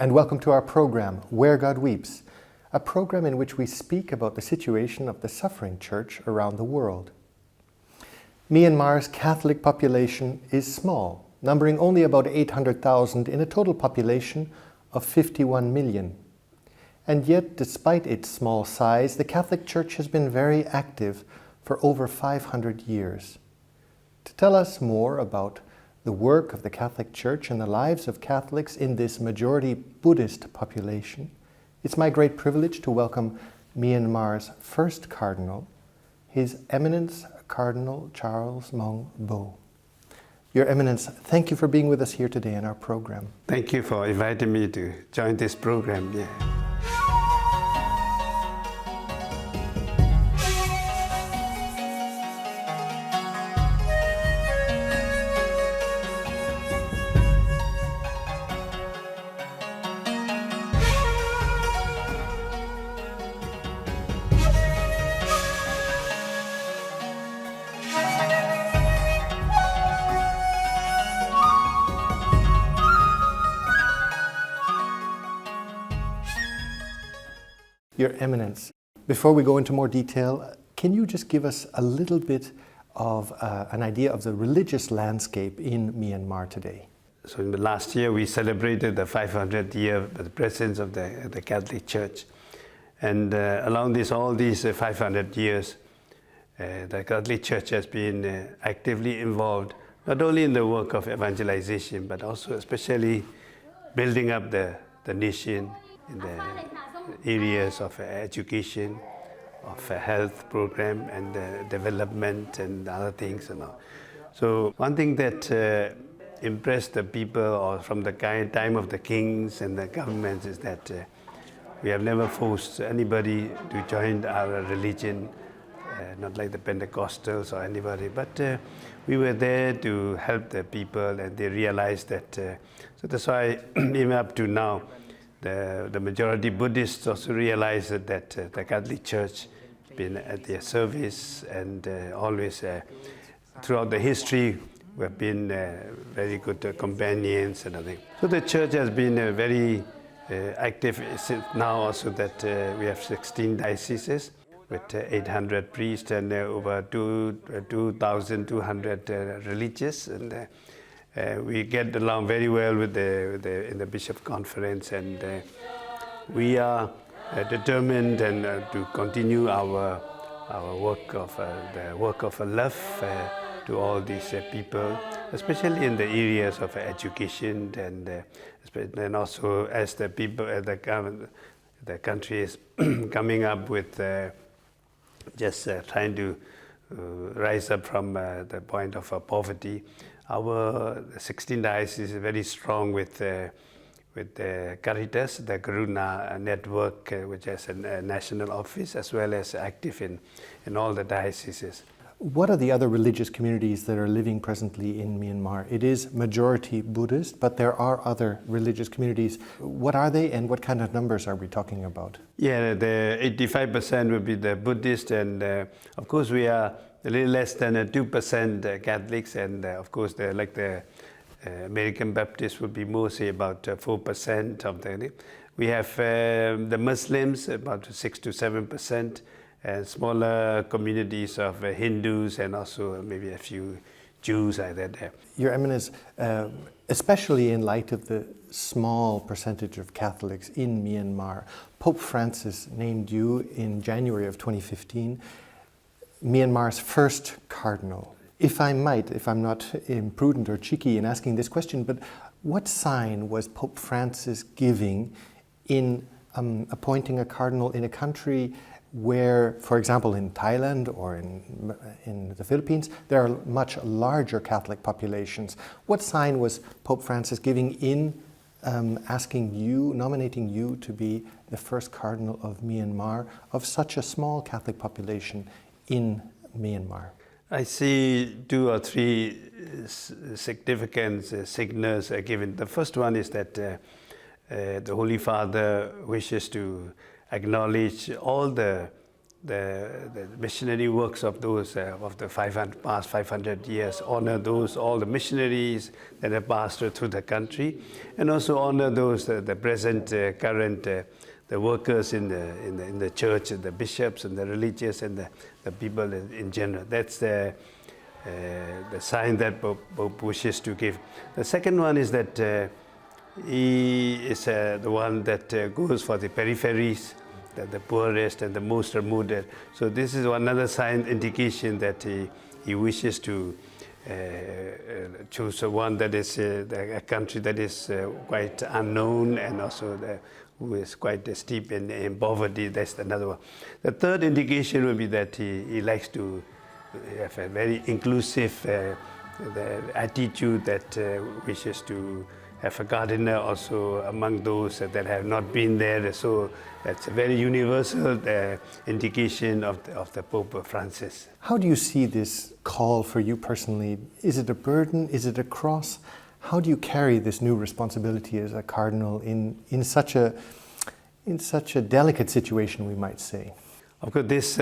and welcome to our program, Where God Weeps, a program in which we speak about the situation of the suffering church around the world. Myanmar's Catholic population is small, numbering only about 800,000 in a total population of 51 million. And yet, despite its small size, the Catholic Church has been very active for over 500 years. To tell us more about the work of the Catholic Church and the lives of Catholics in this majority Buddhist population, it's my great privilege to welcome Myanmar's first Cardinal, His Eminence Cardinal Charles Maung Bo. Your Eminence, thank you for being with us here today in our program. Thank you for inviting me to join this program. Your Eminence, before we go into more detail, can you just give us a little bit of an idea of the religious landscape in Myanmar today? So in the last year we celebrated the 500th year of the presence of the Catholic Church. And along all these 500 years, the Catholic Church has been actively involved, not only in the work of evangelization, but also especially building up the nation in the areas of education, of health program and development and other things and all. So one thing that impressed the people or from the time of the kings and the governments is that we have never forced anybody to join our religion, not like the Pentecostals or anybody, but we were there to help the people, and they realized that, so that's why even up to now, the majority Buddhists also realize that the Catholic Church has been at their service, and always throughout the history we have been very good companions and everything. So the Church has been very active since now also, that we have 16 dioceses with 800 priests and over 2,200 religious, and we get along very well with in the Bishop Conference, and we are determined and to continue our work of the work of love to all these people, especially in the areas of education, and also as the people, the country is coming up with just trying to rise up from the point of poverty. Our 16 dioceses is very strong with the Caritas, the Karuna network, which has a national office, as well as active in all the dioceses. What are the other religious communities that are living presently in Myanmar? It is majority Buddhist, but there are other religious communities. What are they, and what kind of numbers are we talking about? Yeah, the 85% would be the Buddhist, and of course we are a little less than 2% Catholics, and of course the American Baptists would be more, say about 4% of the. We have the Muslims about 6 to 7%, and smaller communities of Hindus, and also maybe a few Jews like that. Your Eminence, especially in light of the small percentage of Catholics in Myanmar, Pope Francis named you in January of 2015 Myanmar's first cardinal. If I might, if I'm not imprudent or cheeky in asking this question, but what sign was Pope Francis giving in appointing a cardinal in a country where, for example, in Thailand or in the Philippines, there are much larger Catholic populations? What sign was Pope Francis giving in nominating you to be the first cardinal of Myanmar, of such a small Catholic population in Myanmar? I see 2 or 3 significant signals given. The first one is that the Holy Father wishes to acknowledge all the the missionary works of those of the past 500 years, honor those, all the missionaries that have passed through the country, and also honor those, the present, current, the workers in the church, the bishops and the religious and the people in general. That's the sign that Pope wishes to give. The second one is that he is the one that goes for the peripheries, the poorest and the most remote. So this is another sign, indication that he wishes to choose one that is a country that is quite unknown, and also who is quite steep in poverty. That's another one. The third indication will be that he likes to have a very inclusive the attitude that wishes to have a gardener also among those that have not been there. So that's a very universal indication of the Pope Francis. How do you see this call for you personally? Is it a burden? Is it a cross? How do you carry this new responsibility as a cardinal in such a delicate situation, we might say? Of course, this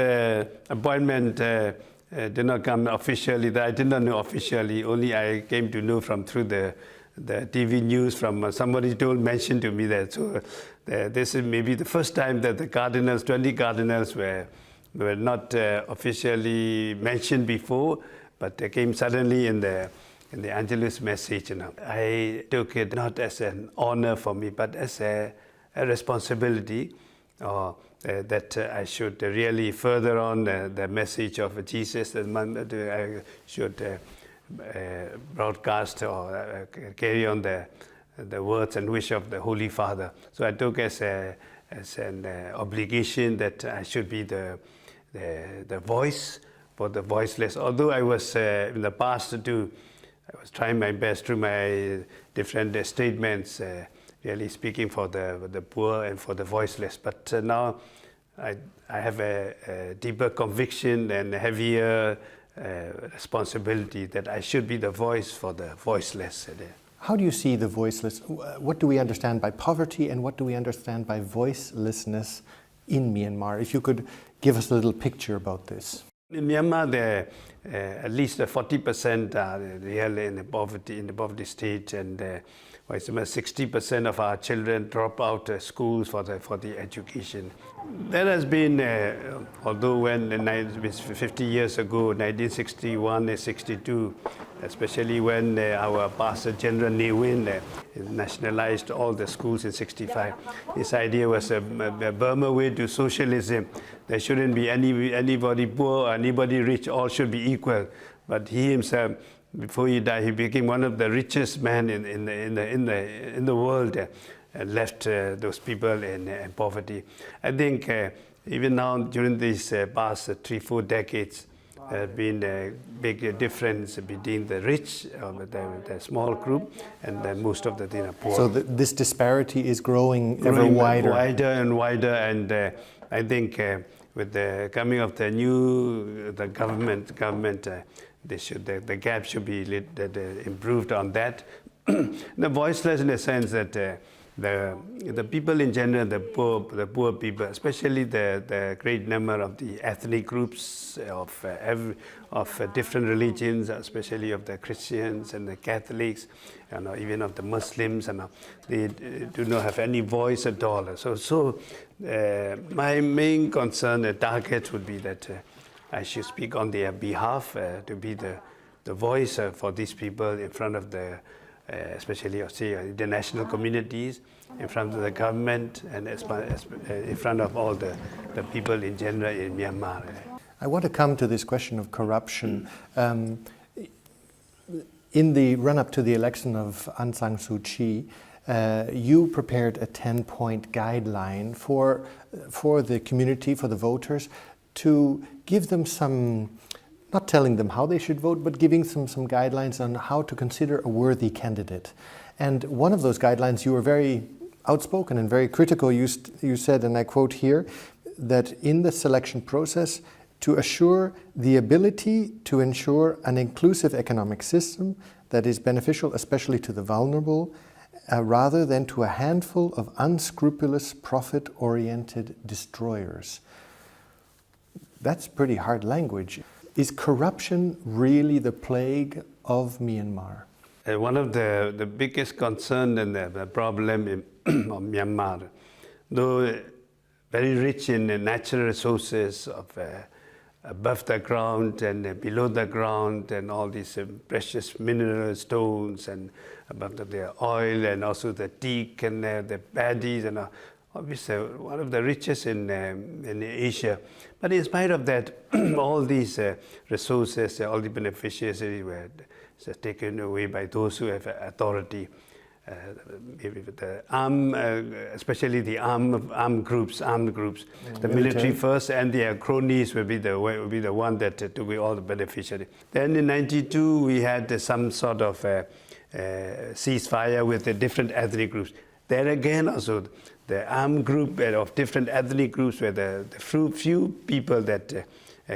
appointment did not come officially. I did not know officially. Only I came to know through the TV news from somebody mentioned to me that. So this is maybe the first time that the cardinals, 20 cardinals, were not officially mentioned before, but they came suddenly in the Angelus message. I took it not as an honor for me, but as a responsibility, that I should really further on the message of Jesus. That I should broadcast or carry on the words and wish of the Holy Father. So I took as an obligation that I should be the voice for the voiceless. Although I was in the past I was trying my best through my different statements, really speaking for the poor and for the voiceless. But now I have a deeper conviction and a heavier responsibility that I should be the voice for the voiceless. How do you see the voiceless? What do we understand by poverty, and what do we understand by voicelessness in Myanmar? If you could give us a little picture about this. In Myanmar, at least 40% are really in the poverty stage, and 60% of our children drop out of schools for the education. There has been, although when 50 years ago, 1961 and 62, especially when our Pastor General Ne Win nationalized all the schools in 65, his idea was a Burma way to socialism. There shouldn't be anybody poor or anybody rich, all should be equal. But he himself, before he died, he became one of the richest men in the world, and left those people in poverty. I think even now, during these past 3-4 decades, there has been a big difference between the rich, the small group, and most of the poor. So this disparity is growing ever wider. Wider and wider, and I think with the coming of the government, the gap should be improved on that. The voiceless, in the sense that the people in general, the poor people, especially the great number of the ethnic groups of different religions, especially of the Christians and the Catholics, even of the Muslims, and they do not have any voice at all. So my main concern and target would be that I should speak on their behalf, to be the voice for these people in front of especially the national communities, in front of the government, and in front of all the people in general in Myanmar. I want to come to this question of corruption. In the run-up to the election of Aung San Suu Kyi, you prepared a 10-point guideline for the community, for the voters, to give them some, not telling them how they should vote, but giving them some guidelines on how to consider a worthy candidate. And one of those guidelines, you were very outspoken and very critical. You said, and I quote here, that in the selection process, to assure the ability to ensure an inclusive economic system that is beneficial especially to the vulnerable, rather than to a handful of unscrupulous, profit-oriented destroyers. That's pretty hard language. Is corruption really the plague of Myanmar? One of the biggest concern and the problem in of Myanmar, though very rich in natural resources of above the ground and below the ground, and all these precious mineral stones, and above the oil, and also the teak and the paddies, and obviously one of the richest in Asia. But in spite of that, all these resources, all the beneficiaries were taken away by those who have authority. The especially the armed groups, the military first, and their cronies will be the one that took away all the beneficiaries. Then in '92 we had some sort of ceasefire with the different ethnic groups. There again also the armed group of different ethnic groups were the few people that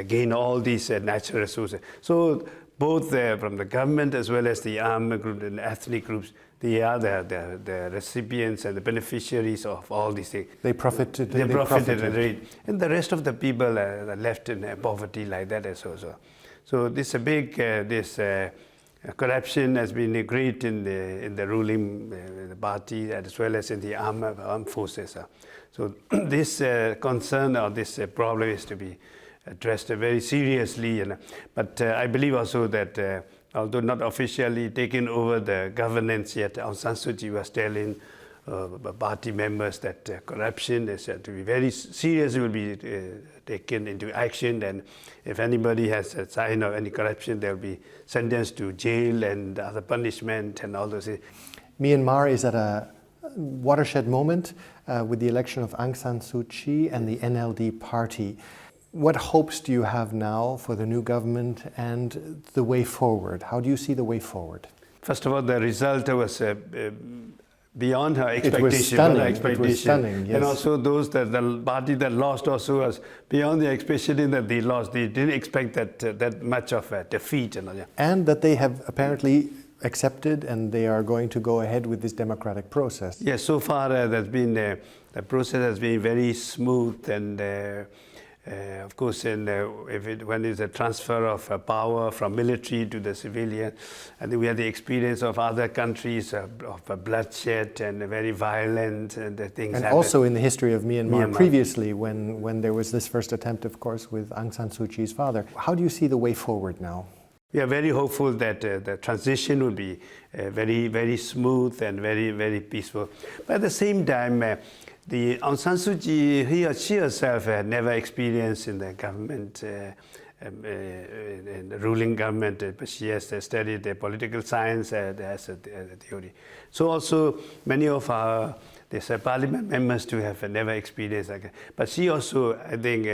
gain all these natural resources. So both from the government as well as the armed group and ethnic groups, they are the recipients and the beneficiaries of all these things. They profited. And the rest of the people are left in poverty like that as well. So this big corruption has been great in the ruling party as well as in the armed forces. So this concern or this problem is to be addressed very seriously. But I believe also that although not officially taken over the governance yet, Aung San Suu Kyi was telling party members that corruption is to be very seriously will be taken into action, and if anybody has a sign of any corruption, they'll be sentenced to jail and other punishment and all those things. Myanmar is at a watershed moment with the election of Aung San Suu Kyi and the NLD party. What hopes do you have now for the new government and the way forward? How do you see the way forward? First of all, the result was beyond her expectation. It was stunning, yes. And also the party that lost also was beyond the expectation that they lost. They didn't expect that much of a defeat. And that they have apparently accepted and they are going to go ahead with this democratic process. Yes, so far the process has been very smooth, and of course, when there's a transfer of power from military to the civilian, and we had the experience of other countries of bloodshed and very violent and things. And also in the history of Myanmar previously, when there was this first attempt, of course, with Aung San Suu Kyi's father. How do you see the way forward now? We are very hopeful that the transition will be very, very smooth and very, very peaceful. But at the same time, the Aung San Suu Kyi, she herself had never experienced in the government, in the ruling government, but she has studied political science as a theory. So also many of our parliament members too have never experienced like that. But she also, I think,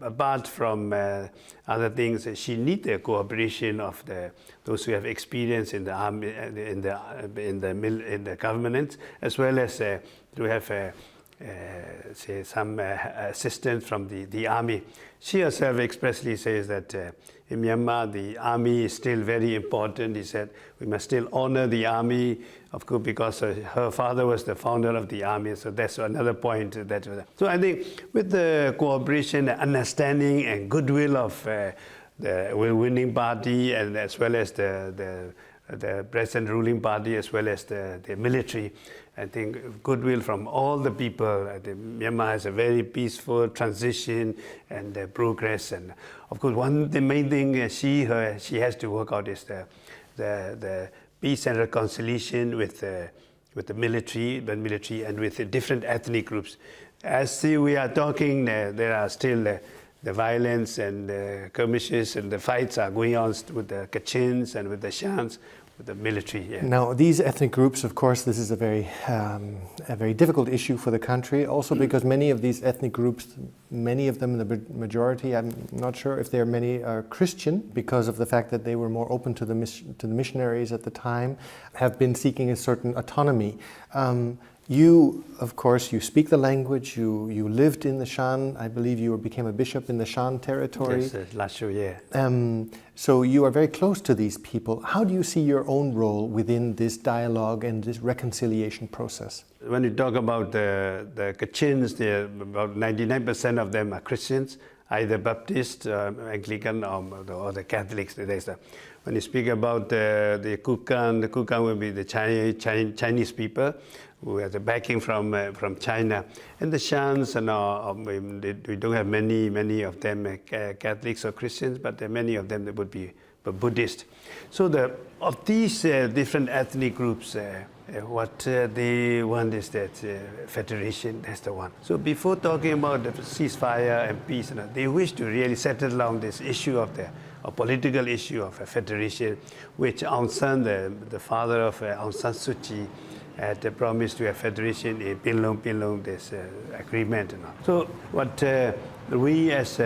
apart from other things, she needs the cooperation of those who have experience in the army, in the government, as well as to have say some assistance from the army. She herself expressly says that in Myanmar the army is still very important. He said we must still honor the army, of course, because her father was the founder of the army. So that's another point. So I think with the cooperation, understanding, and goodwill of the winning party, and as well as the present ruling party, as well as the military, I think goodwill from all the people. I think Myanmar has a very peaceful transition and progress. And of course, the main thing she has to work out is the peace and reconciliation with the military, and with the different ethnic groups. As we are talking, there are still the violence and the skirmishes and the fights are going on with the Kachins and with the Shans, with the military. Yeah. Now, these ethnic groups, of course, this is a very difficult issue for the country, also because many of these ethnic groups, many of them, the majority, I'm not sure if many are Christian, because of the fact that they were more open to the missionaries at the time, have been seeking a certain autonomy. You, of course, you speak the language, you lived in the Shan, I believe you became a bishop in the Shan territory. Yes, last year, yeah. So you are very close to these people. How do you see your own role within this dialogue and this reconciliation process? When you talk about the Kachins, about 99% of them are Christians. either Baptist, Anglican, or the Catholics. When you speak about the Kukan will be the Chinese people who have the backing from China, and the Shans, and we don't have many of them Catholics or Christians, but many of them would be Buddhist. So of these different ethnic groups, what they want is that federation. That's the one. So before talking about the ceasefire and peace, they wish to really settle down this issue of a political issue of a federation, which Aung San, the father of Aung San Suu Kyi, had promised to a federation in Pinlong, this agreement. So what we as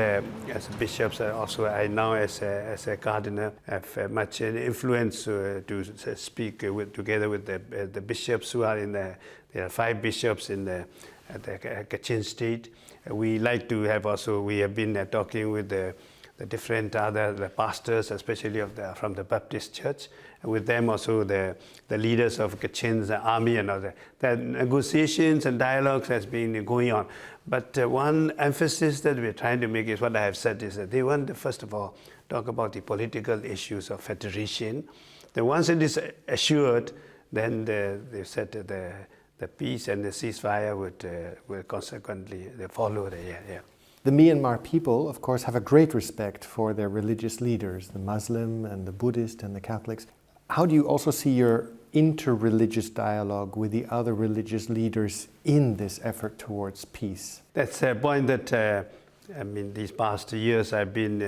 bishops, also I now as a cardinal, have much influence to speak together with the bishops who are there are 5 bishops in the Kachin state. We like to have also, we have been talking with the different other pastors, especially from the Baptist church, and with them also the leaders of Kachin's army and other. The negotiations and dialogues has been going on. But one emphasis that we're trying to make is what I have said is that they want to first of all talk about the political issues of federation. Then once it is assured, then they said the peace and the ceasefire will consequently follow. The Myanmar people, of course, have a great respect for their religious leaders, the Muslim and the Buddhist and the Catholics. How do you also see your inter-religious dialogue with the other religious leaders in this effort towards peace? That's a point that, these past years I've been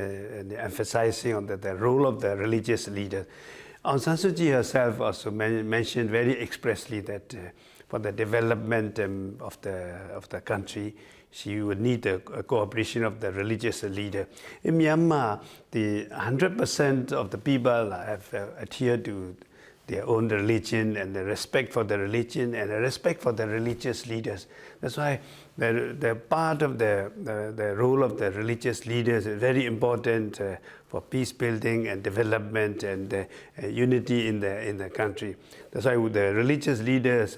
emphasizing on the role of the religious leader. Aung San Suu Kyi herself also mentioned very expressly that for the development of the country, she would need the cooperation of the religious leader. In Myanmar, 100% of the people have adhered to their own religion, and the respect for the religion and the respect for the religious leaders. That's why the part of the role of the religious leaders is very important for peace building and development and unity in the country. That's why the religious leaders,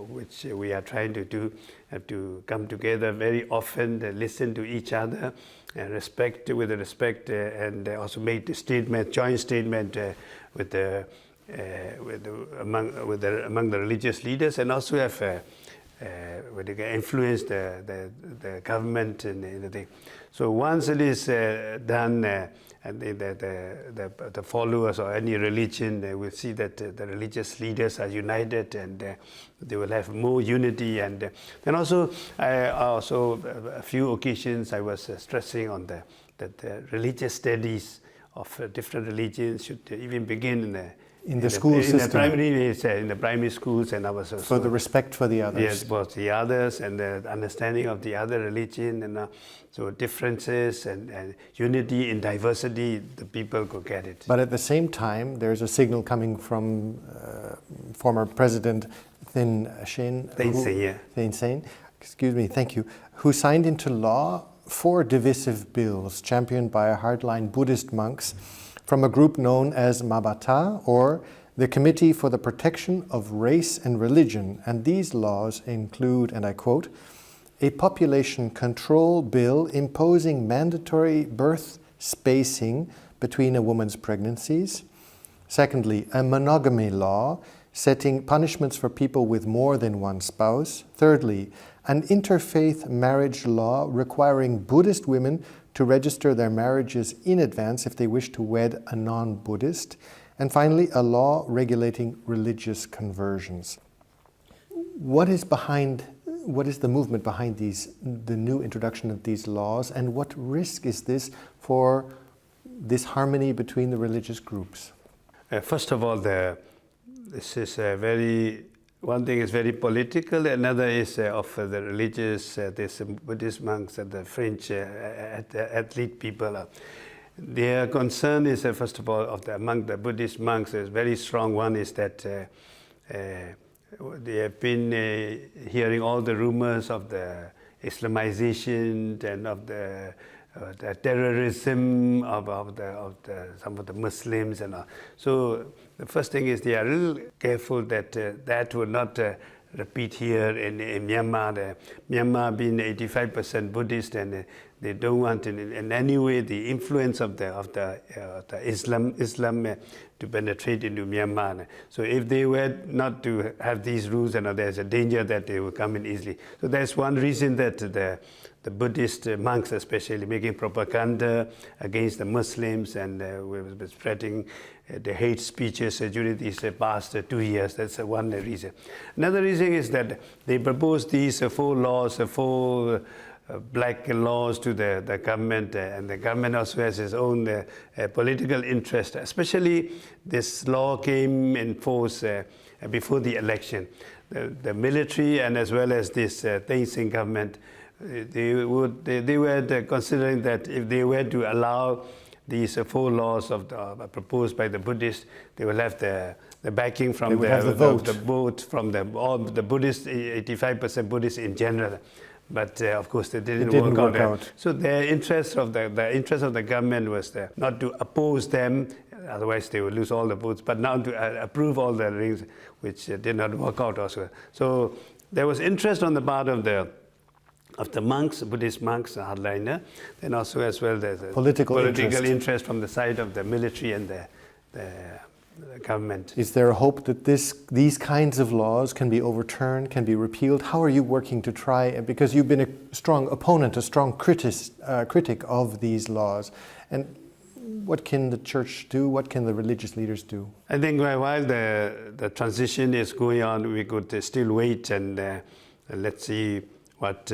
which we are trying to do, have to come together very often, listen to each other, and and also make the joint statement among the religious leaders, and also have influence the government and everything. So once it is done, and the followers or any religion, they will see that the religious leaders are united, and they will have more unity. And then also, a few occasions I was stressing on that the religious studies of different religions should even begin in the school system, in the primary schools, and I was also, for the respect for the others. Yes, for the others and the understanding of the other religion, and so differences and unity in diversity, the people could get it. But at the same time, there's a signal coming from former President Thein Sein, excuse me, thank you, who signed into law 4 divisive bills championed by hardline Buddhist monks from a group known as Mabata, or the Committee for the Protection of Race and Religion. And these laws include, and I quote, a population control bill imposing mandatory birth spacing between a woman's pregnancies. Secondly, a monogamy law setting punishments for people with more than one spouse. Thirdly, an interfaith marriage law requiring Buddhist women to register their marriages in advance if they wish to wed a non-Buddhist. And finally, a law regulating religious conversions. What is the movement behind the new introduction of these laws, and what risk is this for this harmony between the religious groups? First of all, this is one thing is very political, another is of the religious, this Buddhist monks and the French athlete people. Their concern is, first of all, among the Buddhist monks, is very strong. One is that they have been hearing all the rumors of the Islamization and of the terrorism of some of the Muslims and all. So the first thing is they are real careful that that will not repeat here in Myanmar. Myanmar being 85% Buddhist, and They don't want in any way the influence of the Islam to penetrate into Myanmar. So if they were not to have these rules, there's a danger that they will come in easily. So that's one reason that the Buddhist monks especially making propaganda against the Muslims and were spreading the hate speeches during these past 2 years. That's one reason. Another reason is that they proposed these 4 laws, 4 black laws to the government, and the government also has its own political interest. Especially this law came in force before the election. The military and as well as this Thein government, they were considering that if they were to allow these 4 laws proposed by the Buddhists, they will have the backing from the vote from all the Buddhists, 85% Buddhists in general. But of course, they didn't work out. So the interest of the government was not to oppose them, otherwise they would lose all the votes, but now to approve all the things, which did not work out also. So there was interest on the part of the monks, Buddhist monks, hardliner, and also as well there's a political interest from the side of the military and the government. Is there a hope that these kinds of laws can be overturned, can be repealed? How are you working to try, because you've been a strong opponent, a strong critic of these laws, and what can the church do? What can the religious leaders do? I think while the transition is going on, we could still wait and let's see what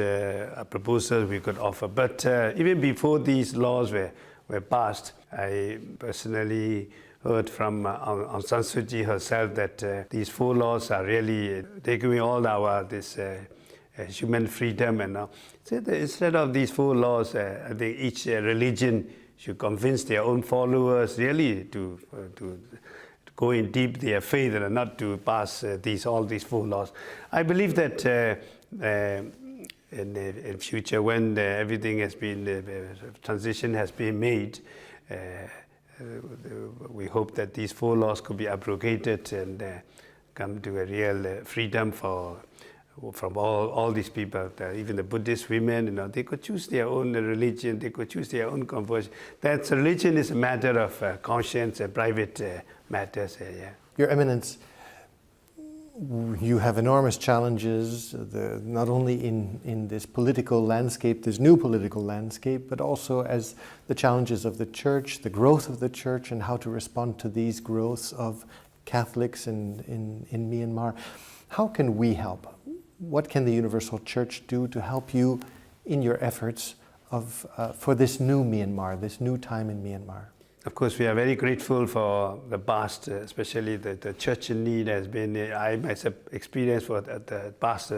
proposals we could offer. But even before these laws were passed, I personally heard from Aung San Suu Kyi herself that these 4 laws are really taking all our human freedom. And so instead of these 4 laws, I think each religion should convince their own followers really to go in deep their faith and not to pass all these 4 laws. I believe that in future, when everything has been transition has been made, we hope that these 4 laws could be abrogated and come to a real freedom from all these people. Even the Buddhist women, they could choose their own religion, they could choose their own conversion. That religion is a matter of conscience and private matters. Yeah. Your Eminence, you have enormous challenges, not only in this political landscape, this new political landscape, but also as the challenges of the church, the growth of the church, and how to respond to these growths of Catholics in Myanmar. How can we help? What can the Universal Church do to help you in your efforts for this new Myanmar, this new time in Myanmar? Of course, we are very grateful for the past, especially the church in need has been, I myself experienced for the past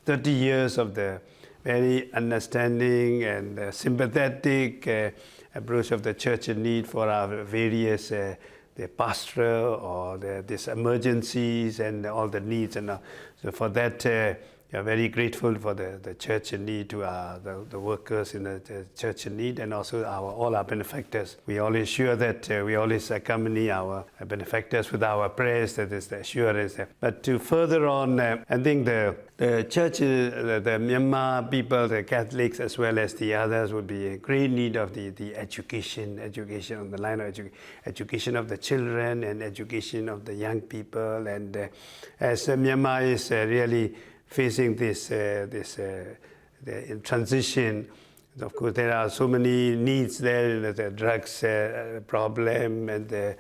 30 years of the very understanding and sympathetic approach of the church in need for our various the pastoral or these emergencies and all the needs. And so for that, we are very grateful for the church in need, to the workers in the church in need, and also all our benefactors. We always sure that we always accompany our benefactors with our prayers. That is the assurance. But to further on, I think the church, the Myanmar people, the Catholics as well as the others, would be in great need of the education on the line of education of the children and education of the young people. And as Myanmar is really facing this transition, of course there are so many needs there. The drugs problem, and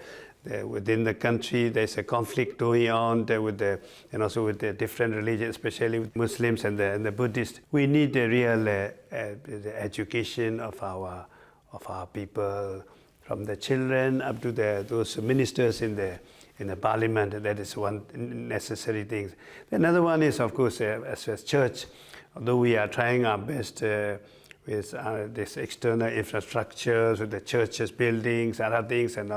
within the country there's a conflict going on and also with the different religions, especially with Muslims and the Buddhists. We need a real the education of our people, from the children up to those ministers in the parliament. That is one necessary thing. Another one is, of course, as church, although we are trying our best with this external infrastructures, with the churches, buildings, other things, and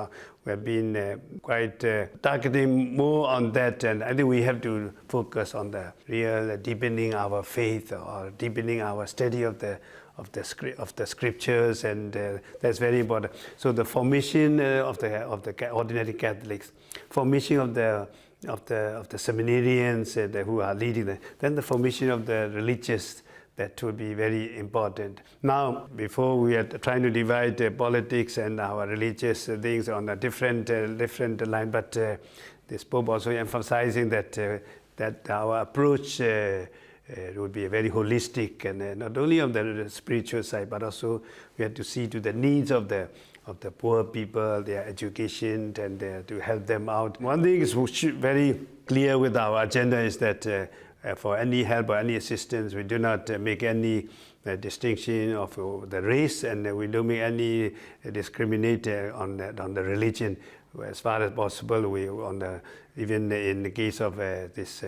we have been quite targeting more on that. And I think we have to focus on the real deepening our faith, or deepening our study of the scriptures, and that's very important. So the formation of the ordinary Catholics, formation of the seminarians who are leading them, then the formation of the religious, That would be very important. Now, before we are trying to divide politics and our religious things on a different line, but this Pope also emphasizing that our approach would be very holistic, and not only on the spiritual side, but also we have to see to the needs of the poor people, their education, and to help them out. One thing is very clear with our agenda is that for any help or any assistance, we do not make any distinction of the race, and we don't make any discriminate on the religion. As far as possible, even in the case of this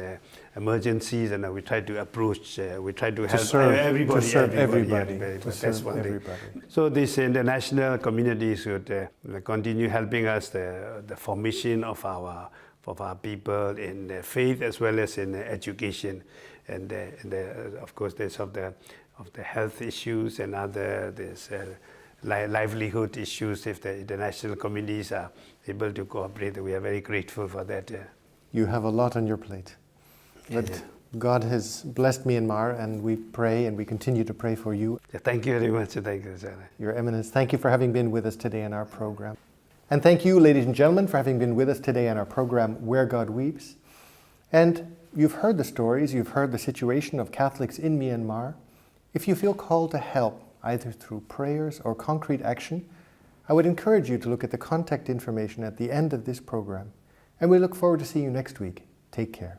emergencies, and we try to approach, we try to help everybody. To serve everybody. That's one thing. So this international community should continue helping us the formation of our people in faith as well as in education, and of course there's of the health issues and other livelihood issues. If the international communities are able to cooperate, we are very grateful for that. You have a lot on your plate, but God has blessed Myanmar, and we pray and we continue to pray for you. Thank you very much. Thank you, sir. Your Eminence, thank you for having been with us today in our program. And thank you, ladies and gentlemen, for having been with us today on our program, Where God Weeps. And you've heard the stories, you've heard the situation of Catholics in Myanmar. If you feel called to help, either through prayers or concrete action, I would encourage you to look at the contact information at the end of this program. And we look forward to seeing you next week. Take care.